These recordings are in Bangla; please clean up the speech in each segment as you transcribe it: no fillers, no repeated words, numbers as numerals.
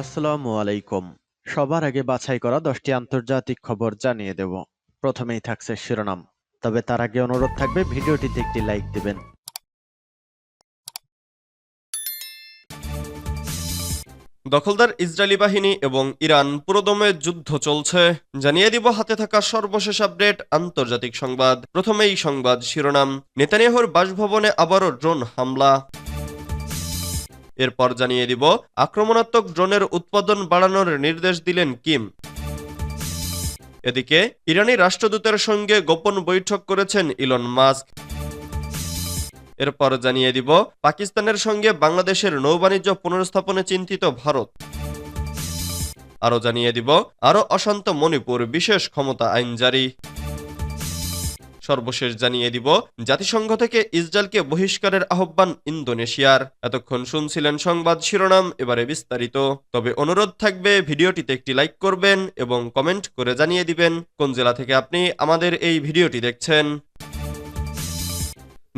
আসসালামু আলাইকুম। সবার আগে বাছাই করা 10টি আন্তর্জাতিক খবর জানিয়ে দেব। প্রথমেই থাকছে শিরোনাম। তবে তার আগে অনুরোধ থাকবে ভিডিওটিতে একটি লাইক দিবেন। দখলদার ইসরায়েলি বাহিনী এবং ইরান পুরোদমে যুদ্ধ চলছে, জানিয়ে দিব হাতে থাকা সর্বশেষ আপডেট আন্তর্জাতিক সংবাদ। প্রথমেই সংবাদ শিরোনাম, নেতানিয়াহুর বাসভবনে আবারও ড্রোন হামলা। এরপর জানিয়ে দিব আক্রমণাত্মক ড্রোনের উৎপাদন বাড়ানোর নির্দেশ দিলেন কিম। এদিকে ইরানি রাষ্ট্রদূতের সঙ্গে গোপন বৈঠক করেছেন ইলন মাস্ক। এরপর জানিয়ে দিব পাকিস্তানের সঙ্গে বাংলাদেশের নৌবাণিজ্য পুনর্স্থাপনে চিন্তিত ভারত। আরও জানিয়ে দিব আরও অশান্ত মণিপুর, বিশেষ ক্ষমতা আইন জারি। সর্বশেষ জানিয়ে দিব জাতিসংঘ থেকে ইসরায়েলকে বহিষ্কারের আহ্বান ইন্দোনেশিয়ার। এতক্ষণ শুনছিলেন সংবাদ শিরোনাম, এবারে বিস্তারিত। তবে অনুরোধ থাকবে ভিডিওটিতে একটি লাইক করবেন এবং কমেন্ট করে জানিয়ে দিবেন কোন জেলা থেকে আপনি আমাদের এই ভিডিওটি দেখছেন।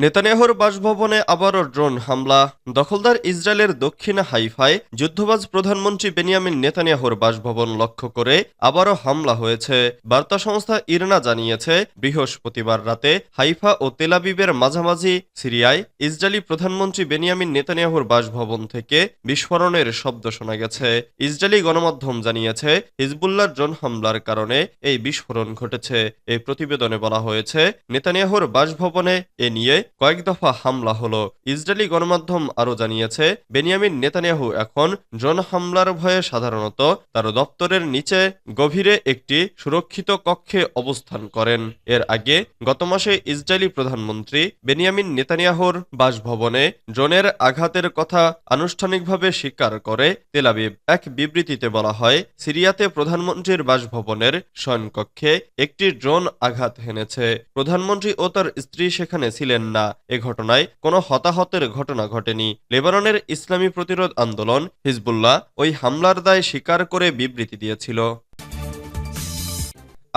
নেতানিয়াহুর বাসভবনে আবারও ড্রোন হামলা। দখলদার ইসরায়েলের দক্ষিণে হাইফায় যুদ্ধবাজ প্রধানমন্ত্রী বেনিয়ামিন নেতানিয়াহুর বাসভবন লক্ষ্য করে আবারও হামলা হয়েছে। বার্তা সংস্থা ইরনা জানিয়েছে, বৃহস্পতিবার রাতে হাইফা ও তেল আবিবের মাঝামাঝি সিরিয়ায় ইসরায়েলি প্রধানমন্ত্রী বেনিয়ামিন নেতানিয়াহুর বাসভবন থেকে বিস্ফোরণের শব্দ শোনা গেছে। ইসরায়েলি গণমাধ্যম জানিয়েছে, হিজবুল্লাহর ড্রোন হামলার কারণে এই বিস্ফোরণ ঘটেছে। এই প্রতিবেদনে বলা হয়েছে, নেতানিয়াহুর বাসভবনে এ নিয়ে কয়েক দফা হামলা হলো। ইসরায়েলি গণমাধ্যম আরও জানিয়েছে, বেনিয়ামিন নেতানিয়াহু এখন ড্রোন হামলার ভয়ে সাধারণত তার দপ্তরের নিচে গভীরে একটি সুরক্ষিত কক্ষে অবস্থান করেন। এর আগে গত মাসে ইসরায়েলি প্রধানমন্ত্রী বেনিয়ামিন নেতানিয়াহুর বাসভবনে ড্রোনের আঘাতের কথা আনুষ্ঠানিকভাবে স্বীকার করে তেল আবিব। এক বিবৃতিতে বলা হয়, সিরিয়াতে প্রধানমন্ত্রীর বাসভবনের শয়নকক্ষে একটি ড্রোন আঘাত হেনেছে। প্রধানমন্ত্রী ও তার স্ত্রী সেখানে ছিলেন না। এ ঘটনায় কোনো হতাহতের ঘটনা ঘটেনি। লেবাননের ইসলামী প্রতিরোধ আন্দোলন হিজবুল্লাহ ওই হামলার দায় স্বীকার করে বিবৃতি দিয়েছিল।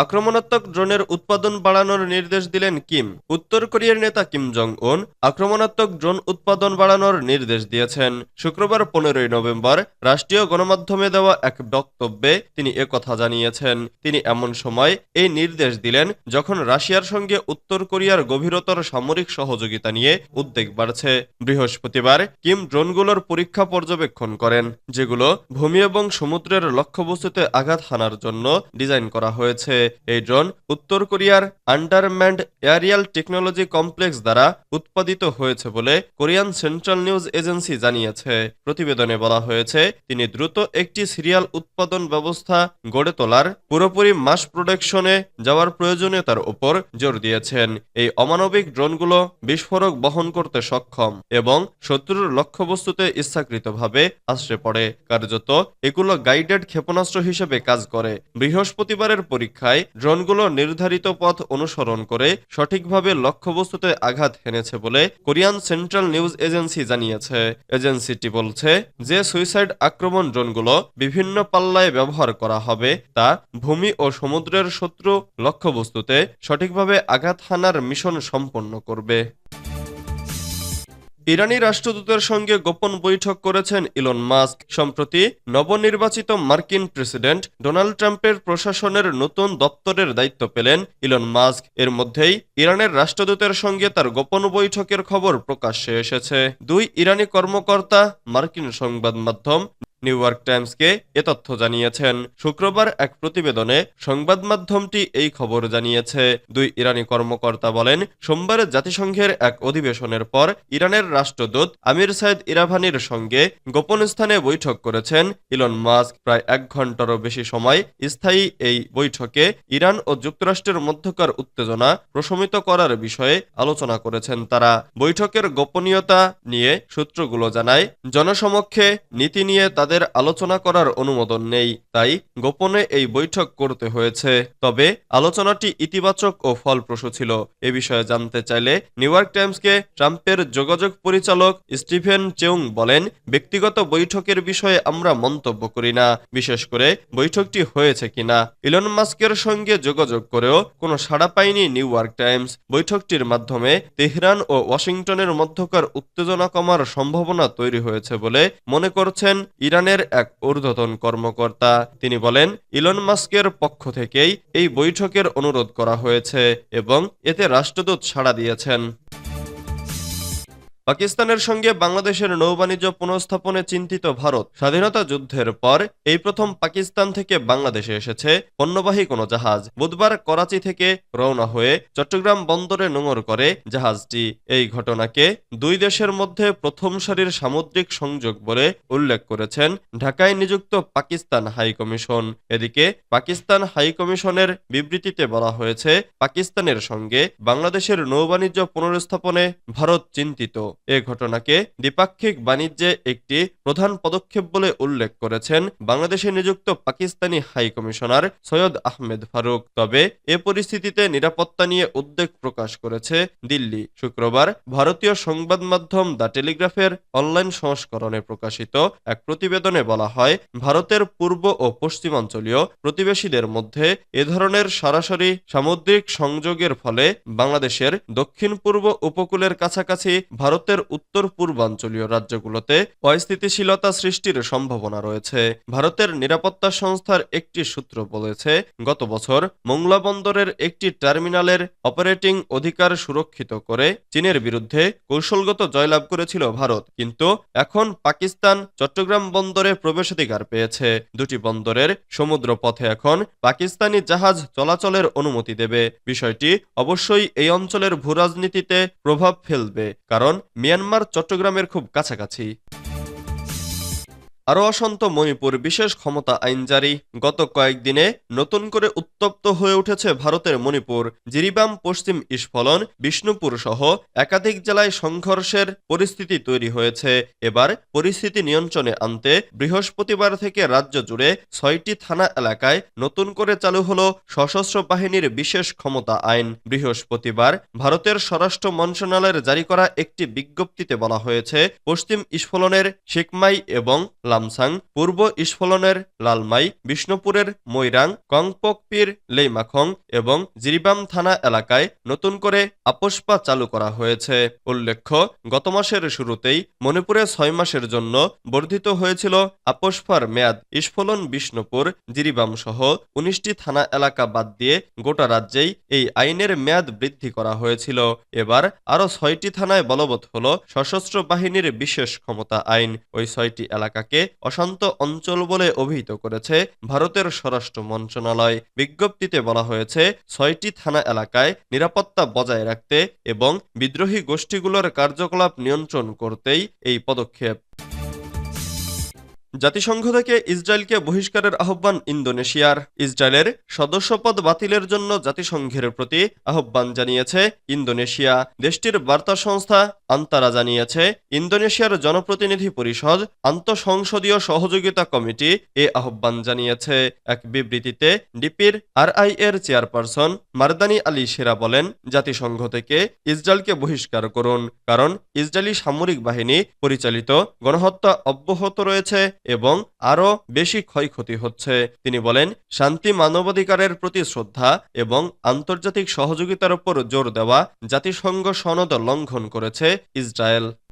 আক্রমণাত্মক ড্রোনের উৎপাদন বাড়ানোর নির্দেশ দিলেন কিম। উত্তর কোরিয়ার নেতা কিম জং উন আক্রমণাত্মক ড্রোন উৎপাদন বাড়ানোর নির্দেশ দিয়েছেন। শুক্রবার 15ই নভেম্বর রাষ্ট্রীয় গণমাধ্যমে দেওয়া এক বক্তব্যে তিনি একথা জানিয়েছেন। তিনি এমন সময় এই নির্দেশ দিলেন যখন রাশিয়ার সঙ্গে উত্তর কোরিয়ার গভীরতর সামরিক সহযোগিতা নিয়ে উদ্বেগ বাড়ছে। বৃহস্পতিবার কিম ড্রোনগুলোর পরীক্ষা পর্যবেক্ষণ করেন, যেগুলো ভূমি এবং সমুদ্রের লক্ষ্যবস্তুতে আঘাত হানার জন্য ডিজাইন করা হয়েছে। এই ড্রোন উত্তর কোরিয়ার আন্ডারম্যান্ড এয়ারিয়াল টেকনোলজি কমপ্লেক্স দ্বারা উৎপাদিত হয়েছে বলে কোরিয়ান সেন্ট্রাল নিউজ এজেন্সি জানিয়েছে। প্রতিবেদনে বলা হয়েছে, তিনি দ্রুত একটি সিরিয়াল উৎপাদন ব্যবস্থা গড়ে তোলার পুরোপুরি মাস প্রোডাকশনে যাওয়ার প্রয়োজনীয়তার উপর জোর দিয়েছেন। এই অমানবিক ড্রোনগুলো বিস্ফোরক বহন করতে সক্ষম এবং শত্রুর লক্ষ্যবস্তুতে ইচ্ছাকৃতভাবে আশ্রয় পড়ে। কার্যত এগুলো গাইডেড ক্ষেপণাস্ত্র হিসেবে কাজ করে। বৃহস্পতিবারের পরীক্ষায় ড্রোনগুলো নির্ধারিত পথ অনুসরণ করে সঠিকভাবে লক্ষ্যবস্তুতে আঘাত হেনেছে বলে কোরিয়ান সেন্ট্রাল নিউজ এজেন্সি জানিয়েছে। এজেন্সিটি বলছে যে সুইসাইড আক্রমণ ড্রোনগুলো বিভিন্ন পাল্লায় ব্যবহার করা হবে তা ভূমি ও সমুদ্রের শত্রু লক্ষ্যবস্তুতে সঠিকভাবে আঘাত হানার মিশন সম্পন্ন করবে। ইরানি রাষ্ট্রদূতের সঙ্গে গোপন বৈঠক করেছেন ইলন মাস্ক। সম্প্রতি নবনির্বাচিত মার্কিন প্রেসিডেন্ট ডোনাল্ড ট্রাম্পের প্রশাসনের নতুন দপ্তরের দায়িত্ব পেলেন ইলন মাস্ক। এর মধ্যেই ইরানের রাষ্ট্রদূতের সঙ্গে তার গোপন বৈঠকের খবর প্রকাশ্যে এসেছে। দুই ইরানি কর্মকর্তা মার্কিন সংবাদ মাধ্যম নিউ ইয়র্ক টাইমসকে এ তথ্য জানিয়েছেন। শুক্রবার এক প্রতিবেদনে সংবাদ মাধ্যমটি এই খবর জানিয়েছে। দুই ইরানি কর্মকর্তা বলেন, সোমবার জাতিসংঘের এক অধিবেশনের পর ইরানের রাষ্ট্রদূত আমির সাইদ ইরাভানির সঙ্গে গোপন স্থানে বৈঠক করেছেন ইলন মাস্ক। প্রায় 1 ঘন্টারও বেশি সময় স্থায়ী এই বৈঠকে ইরান ও যুক্তরাষ্ট্রের মধ্যকার উত্তেজনা প্রশমিত করার বিষয়ে আলোচনা করেছেন তারা। বৈঠকের গোপনীয়তা নিয়ে সূত্রগুলো জানায়, জনসমক্ষে নীতি নিয়ে তাদের আলোচনা করার অনুমোদন নেই, তাই গোপনে এই বৈঠক করতে হয়েছে। তবে আলোচনাটি ইতিবাচক ও ফলপ্রসূ ছিল। এ বিষয়ে জানতে চাইলে নিউ ইয়র্ক টাইমসকে ট্রাম্পের যোগাযোগ পরিচালক স্টিফেন চেউং বলেন, ব্যক্তিগত বৈঠকের বিষয়ে আমরা মন্তব্য করি না, বিশেষ করে বৈঠকটি হয়েছে কিনা। ইলন মাস্কের সঙ্গে যোগাযোগ করেও কোনো সাড়া পায়নি নিউ ইয়র্ক টাইমস। বৈঠকটির মাধ্যমে তেহরান ও ওয়াশিংটনের মধ্যকার উত্তেজনা কমার সম্ভাবনা তৈরি হয়েছে বলে মনে করছেন ইরান ইরানের এক ঊর্ধ্বতন কর্মকর্তা। তিনি বলেন, ইলন মাস্কের পক্ষ থেকেই এই বৈঠকের অনুরোধ করা হয়েছে এবং এতে রাষ্ট্রদূত সাড়া দিয়েছেন। পাকিস্তানের সঙ্গে বাংলাদেশের নৌবাণিজ্য পুনঃস্থাপনে চিন্তিত ভারত। স্বাধীনতা যুদ্ধের পর এই প্রথম পাকিস্তান থেকে বাংলাদেশে এসেছে পণ্যবাহী কোনো জাহাজ। বুধবার করাচি থেকে রওনা হয়ে চট্টগ্রাম বন্দরে নোঙর করে জাহাজটি। এই ঘটনাকে দুই দেশের মধ্যে প্রথম সারির সামুদ্রিক সংযোগ বলে উল্লেখ করেছেন ঢাকায় নিযুক্ত পাকিস্তান হাইকমিশন। এদিকে পাকিস্তান হাইকমিশনের বিবৃতিতে বলা হয়েছে, পাকিস্তানের সঙ্গে বাংলাদেশের নৌবাণিজ্য পুনরুত্থাপনে ভারত চিন্তিত। এ ঘটনাকে দ্বিপাক্ষিক বাণিজ্যে একটি প্রধান পদক্ষেপ বলে উল্লেখ করেছেন বাংলাদেশে নিযুক্ত পাকিস্তানি হাই কমিশনার সৈয়দ আহমেদ ফারুক। তবে এ পরিস্থিতিতে নিরাপত্তা নিয়ে উদ্বেগ প্রকাশ করেছে দিল্লি। শুক্রবার ভারতীয় সংবাদ মাধ্যম দ্য টেলিগ্রাফের অনলাইন সংস্করণে প্রকাশিত এক প্রতিবেদনে বলা হয়, ভারতের পূর্ব ও পশ্চিমাঞ্চলীয় প্রতিবেশীদের মধ্যে এ ধরনের সরাসরি সামুদ্রিক সংযোগের ফলে বাংলাদেশের দক্ষিণ পূর্ব উপকূলের কাছাকাছি ভারতের উত্তর পূর্বাঞ্চলীয় রাজ্যগুলোতে অস্থিতিশীলতা সৃষ্টির সম্ভাবনা রয়েছে। ভারতের নিরাপত্তা সংস্থার একটি সূত্র বলেছে, গত বছর মোংলা বন্দরের একটি টার্মিনালের অপারেটিং অধিকার সুরক্ষিত করে চীনের বিরুদ্ধে কৌশলগত জয়লাভ করেছিল ভারত। কিন্তু এখন পাকিস্তান চট্টগ্রাম বন্দরে প্রবেশাধিকার পেয়েছে। দুটি বন্দরের সমুদ্র পথে এখন পাকিস্তানি জাহাজ চলাচলের অনুমতি দেবে। বিষয়টি অবশ্যই এই অঞ্চলের ভূরাজনীতিতে প্রভাব ফেলবে, কারণ মিয়ানমার চট্টগ্রামের খুব কাছাকাছি। আরও অশান্ত মণিপুর, বিশেষ ক্ষমতা আইন জারি। গত কয়েকদিনে নতুন করে উত্তপ্ত হয়ে উঠেছে ভারতের মণিপুর। জিরিবাম, পশ্চিম ইস্ফলন, বিষ্ণুপুর সহ একাধিক জেলায় সংঘর্ষের পরিস্থিতি তৈরি হয়েছে। এবার পরিস্থিতি নিয়ন্ত্রণে আনতে বৃহস্পতিবার থেকে রাজ্য জুড়ে 6টি থানা এলাকায় নতুন করে চালু হলো সশস্ত্র বাহিনীর বিশেষ ক্ষমতা আইন। বৃহস্পতিবার ভারতের স্বরাষ্ট্র মন্ত্রণালয়ের জারি করা একটি বিজ্ঞপ্তিতে বলা হয়েছে, পশ্চিম ইস্ফলনের শেকমাই এবং লামসাং, পূর্ব ইস্ফলনের লালমাই, বিষ্ণুপুরের মৈরাং, কংপকপির লেইমাখং এবং জিরিবাম থানা এলাকায় নতুন করে আপোষপা চালু করা হয়েছে। উল্লেখ্য, গত মাসের শুরুতেই মণিপুরে 6 মাসের জন্য বর্ধিত হয়েছিল আপোষপার মেয়াদ। ইস্ফলন, বিষ্ণুপুর, জিরিবাম সহ 19টি থানা এলাকা বাদ দিয়ে গোটা রাজ্যেই এই আইনের মেয়াদ বৃদ্ধি করা হয়েছিল। এবার আরও 6টি থানায় বলবৎ হল সশস্ত্র বাহিনীর বিশেষ ক্ষমতা আইন। ওই 6টি এলাকাকে অশান্ত অঞ্চল বলে অভিহিত করেছে ভারতের স্বরাষ্ট্র মন্ত্রণালয়। বিজ্ঞপ্তিতে বলা হয়েছে, 6টি থানা এলাকায় নিরাপত্তা বজায় রাখতে এবং বিদ্রোহী গোষ্ঠীগুলোর কার্যকলাপ নিয়ন্ত্রণ করতেই এই পদক্ষেপ। জাতিসংঘ থেকে ইসরায়েলকে বহিষ্কারের আহ্বান ইন্দোনেশিয়ার। ইসরায়েলের সদস্যপদ বাতিলের জন্য জাতিসংঘের প্রতি আহ্বান জানিয়েছে ইন্দোনেশিয়া। দেশটির বার্তা সংস্থা আন্তারা জানিয়েছে, ইন্দোনেশিয়ার জনপ্রতিনিধি পরিষদ আন্তঃসংসদীয় সহযোগিতা কমিটি এ আহ্বান জানিয়েছে। এক বিবৃতিতে ডিপির আরআই এর চেয়ারপারসন মারদানি আলী সেরা বলেন, জাতিসংঘ থেকে ইসরায়েলকে বহিষ্কার করুন, কারণ ইসরায়েলি সামরিক বাহিনী পরিচালিত গণহত্যা অব্যাহত রয়েছে এবং আরও বেশি ক্ষয়ক্ষতি হচ্ছে। তিনি বলেন, শান্তি, মানবাধিকারের প্রতি শ্রদ্ধা এবং আন্তর্জাতিক সহযোগিতার উপর জোর দেওয়া জাতিসংঘ সনদ লঙ্ঘন করেছে ইসরায়েল।